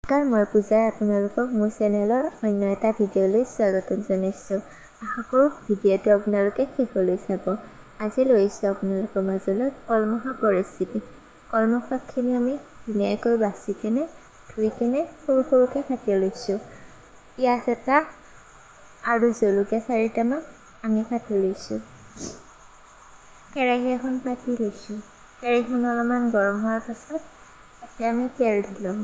নমস্কাৰ, মই পূজাই আপোনালোকক মোৰ চেনেলৰ অন্য এটা ভিডিঅ'লৈ স্বাগতম জনাইছোঁ। আশা কৰোঁ ভিডিঅ'টো আপোনালোকে শেষলৈ চাব। আজি লৈছোঁ আপোনালোকৰ মাজলৈ কলমৌ শাকৰ ৰেচিপি। কলমৌ শাকখিনি আমি ধুনীয়াকৈ বাছি কিনে ধুই কিনে সৰু সৰুকৈ কাটি লৈছোঁ। পিঁয়াজ এটা আৰু জলকীয়া 4টামান আমি কাটি লৈছোঁ। কেৰাহী এখন পাতি লৈছোঁ। কেৰাহীখন অলপমান গৰম হোৱাৰ পাছত তাতে আমি তেল দিলোঁ।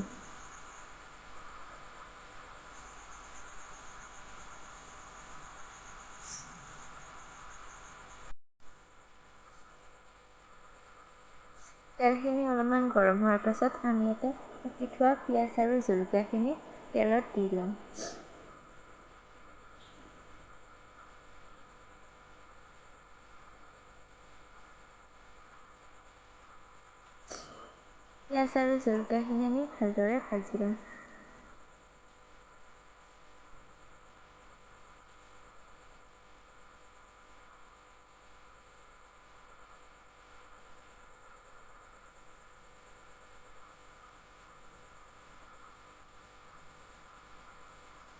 তেলখিনি অলপমান গৰম হোৱাৰ পাছত আমি ইয়াতে কাটি থোৱা পিঁয়াজ আৰু জলকীয়াখিনি তেলত দি ল'ম। পিঁয়াজ আৰু জলকীয়াখিনি আমি ভালদৰে ভাজি ল'ম।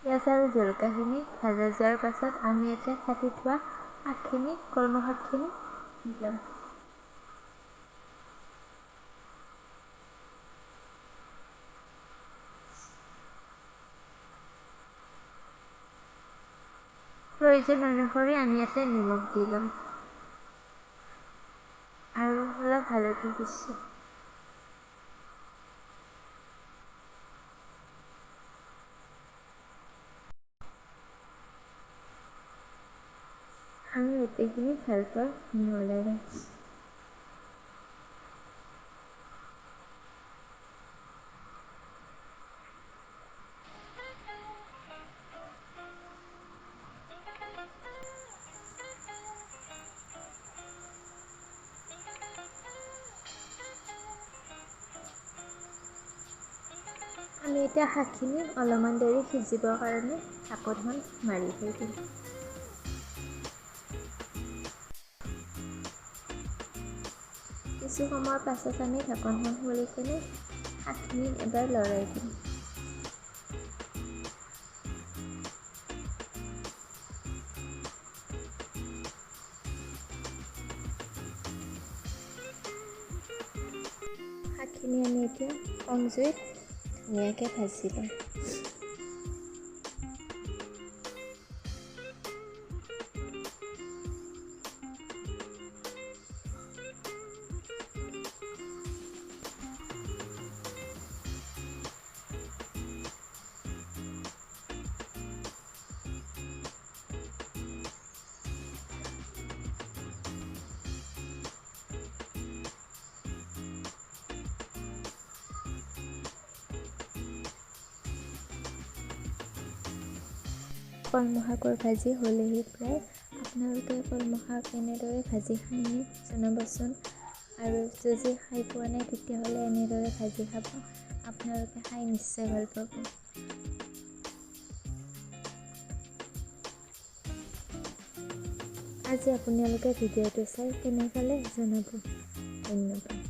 পিঁয়াজ আৰু জলকীয়াখিনি ভাজা যোৱাৰ পাছত আমি ইয়াতে কাটি থোৱা কলমৌ শাকখিনি দি ল'ম। প্ৰয়োজন অনুসৰি আমি ইয়াতে নিমখ দি ল'ম আৰু অলপ হালধি দিছোঁ। আমি গোটেইখিনি ভালকৈ মিহলাই ল'ম। আমি এতিয়া শাকখিনি অলপমান দেৰি সিজিবৰ কাৰণে ঢাকনখন মাৰি থৈ দিম। কিছু সময়ৰ পাছত আমি ঢাকনখন খুলি কিনে শাকখিনি এবাৰ লৰাই দিম। শাকখিনি আমি এতিয়া কম জুইত ধুনীয়াকৈ ভাজি ল'ম। কলমৌ শাকৰ ভাজি হ'লেহি প্ৰায়। আপোনালোকে কলমৌ শাক এনেদৰে ভাজি খাইনে জনাবচোন, আৰু যদি খাই পোৱা নাই তেতিয়াহ'লে এনেদৰে ভাজি খাব। আপোনালোকে খাই নিশ্চয় ভাল পাব। আজি আপোনালোকে ভিডিঅ'টো চাই কেনে পালে জনাব। ধন্যবাদ।